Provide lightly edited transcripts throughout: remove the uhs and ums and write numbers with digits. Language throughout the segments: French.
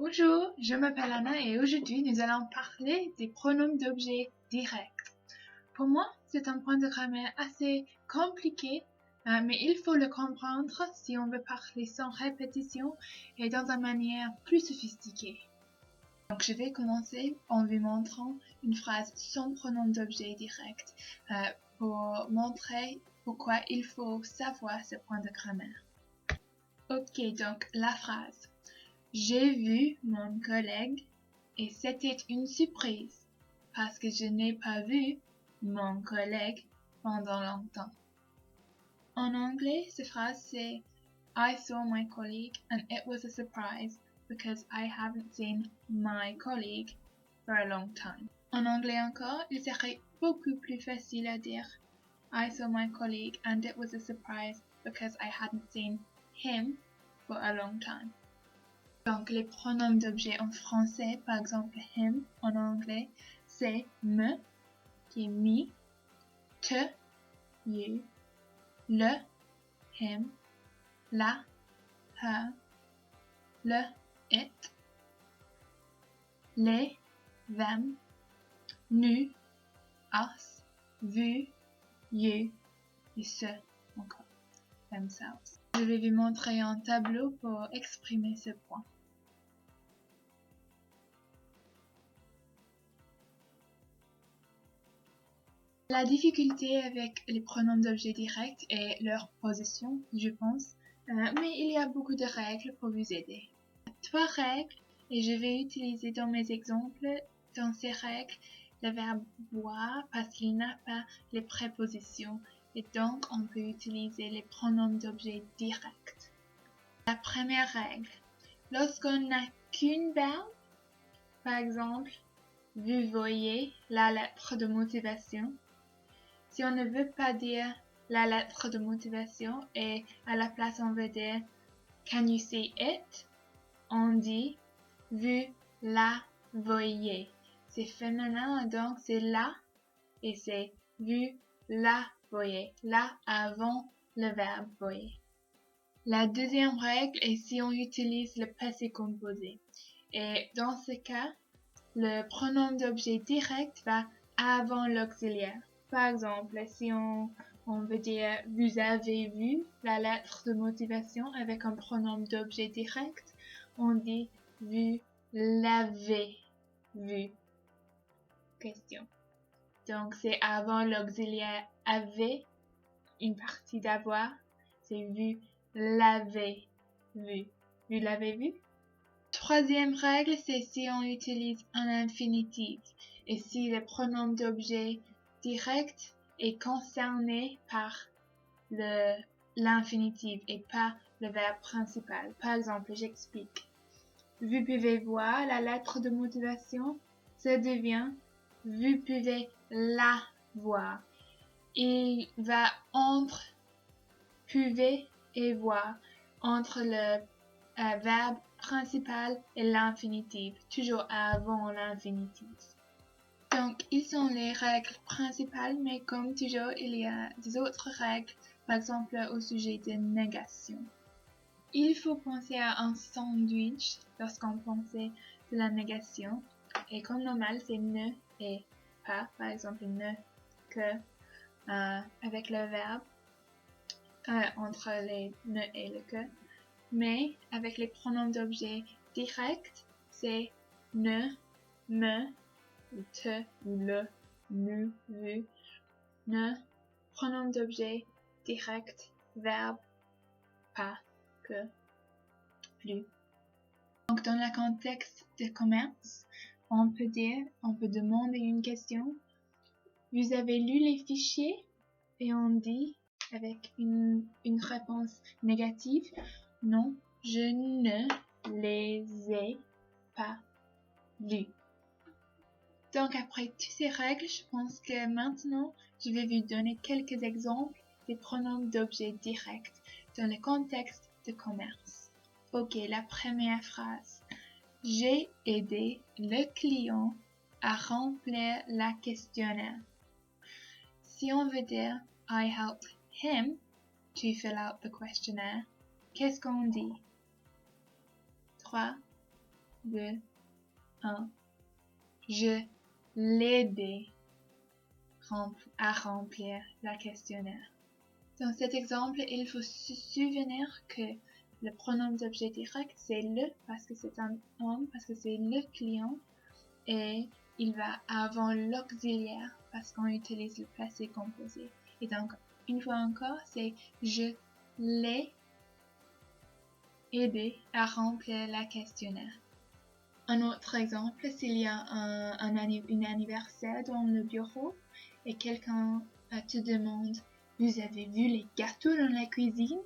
Bonjour, je m'appelle Anna et aujourd'hui nous allons parler des pronoms d'objet directs. Pour moi, c'est un point de grammaire assez compliqué, mais il faut le comprendre si on veut parler sans répétition et dans une manière plus sophistiquée. Donc je vais commencer en vous montrant une phrase sans pronom d'objet direct pour montrer pourquoi il faut savoir ce point de grammaire. Ok, donc la phrase. J'ai vu mon collègue et c'était une surprise parce que je n'ai pas vu mon collègue pendant longtemps. En anglais, cette phrase c'est I saw my colleague and it was a surprise because I haven't seen my colleague for a long time. En anglais encore, il serait beaucoup plus facile à dire I saw my colleague and it was a surprise because I hadn't seen him for a long time. Donc, les pronoms d'objet en français, par exemple him en anglais, c'est me, qui est me, te, you, le, him, la, her, le, it, les, them, nous, us, vous, you, et ce, encore, themselves. Je vais vous montrer un tableau pour exprimer ce point. La difficulté avec les pronoms d'objet direct est leur position, je pense, mais il y a beaucoup de règles pour vous aider. 3 règles, et je vais utiliser dans mes exemples, dans ces règles, le verbe boire parce qu'il n'a pas les prépositions, et donc on peut utiliser les pronoms d'objet direct. La première règle, lorsqu'on n'a qu'une verbe, par exemple, vous voyez la lettre de motivation. Si on ne veut pas dire la lettre de motivation et à la place on veut dire can you see it, on dit vous la voyez. C'est féminin donc c'est la et c'est vous la voyez. La avant le verbe voyez. La deuxième règle est si on utilise le passé composé. Et dans ce cas, le pronom d'objet direct va avant l'auxiliaire. Par exemple, si on veut dire vous avez vu la lettre de motivation avec un pronom d'objet direct, on dit vous l'avez vu. Question. Donc c'est avant l'auxiliaire avait, une partie d'avoir, c'est vous l'avez vu. Vous l'avez vu? Troisième règle, c'est si on utilise un infinitif et si le pronom d'objet direct est concerné par l'infinitif et pas le verbe principal. Par exemple, j'explique. Vous pouvez voir la lettre de motivation, ça devient vous pouvez la voir. Il va entre pouvez et voir, entre le verbe principal et l'infinitif, toujours avant l'infinitif. Donc, ils sont les règles principales, mais comme toujours, il y a des autres règles, par exemple au sujet de négation. Il faut penser à un sandwich lorsqu'on pense de la négation, et comme normal, c'est ne et pas, par exemple ne, que, avec le verbe, entre les ne et le que. Mais avec les pronoms d'objet directs, c'est ne, me, ou te, ou le, nous, vous, ne, pronom d'objet direct, verbe, pas, que, plus. Donc dans le contexte de commerce, on peut demander une question. Vous avez lu les fichiers? Et on dit avec une réponse négative. Non, je ne les ai pas lus. Donc après toutes ces règles, je pense que maintenant, je vais vous donner quelques exemples des pronoms d'objet directs dans le contexte de commerce. Ok, la première phrase. J'ai aidé le client à remplir la questionnaire. Si on veut dire I helped him to fill out the questionnaire, qu'est-ce qu'on dit? 3, 2, 1. Je l'aidais à remplir le questionnaire. Dans cet exemple, il faut se souvenir que le pronom d'objet direct, c'est le parce que c'est un homme, parce que c'est le client, et il va avant l'auxiliaire parce qu'on utilise le passé composé. Et donc, une fois encore, c'est je l'ai aidé à remplir le questionnaire. Un autre exemple, s'il y a un anniversaire dans le bureau et quelqu'un te demande « Vous avez vu les gâteaux dans la cuisine ?»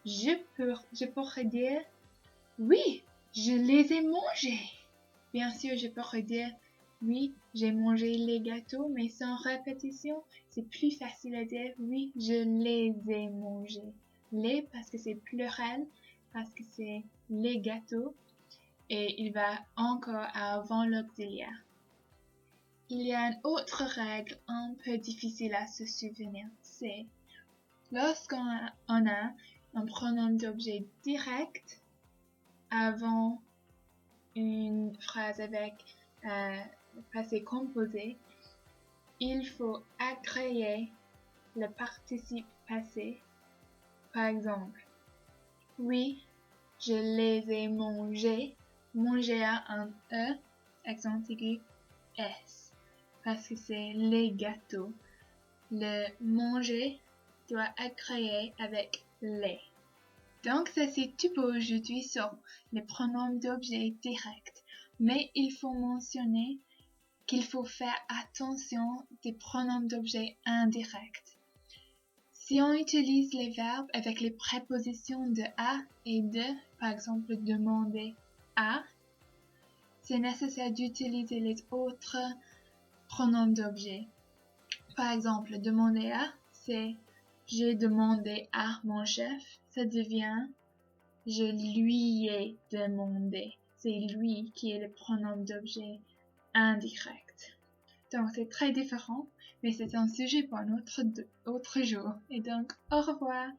Je pourrais dire « Oui, je les ai mangés !» Bien sûr, je pourrais dire « Oui, j'ai mangé les gâteaux », mais sans répétition, c'est plus facile à dire « Oui, je les ai mangés ». Les parce que c'est plural, parce que c'est les gâteaux. Et il va encore avant l'auxiliaire. Il y a une autre règle un peu difficile à se souvenir, c'est lorsqu'on a un pronom d'objet direct avant une phrase avec passé composé, il faut agréer le participe passé. Par exemple, oui, je les ai mangés. Manger a un E, accent aigu, S, parce que c'est les gâteaux. Le manger doit agréer avec les. Donc, ça c'est tout pour aujourd'hui sur les pronoms d'objet direct. Mais il faut mentionner qu'il faut faire attention des pronoms d'objet indirects. Si on utilise les verbes avec les prépositions de à et de, par exemple demander à, c'est nécessaire d'utiliser les autres pronoms d'objet. Par exemple, demander à, c'est j'ai demandé à mon chef, ça devient je lui ai demandé. C'est lui qui est le pronom d'objet indirect. Donc c'est très différent, mais c'est un sujet pour un autre jour. Et donc, au revoir!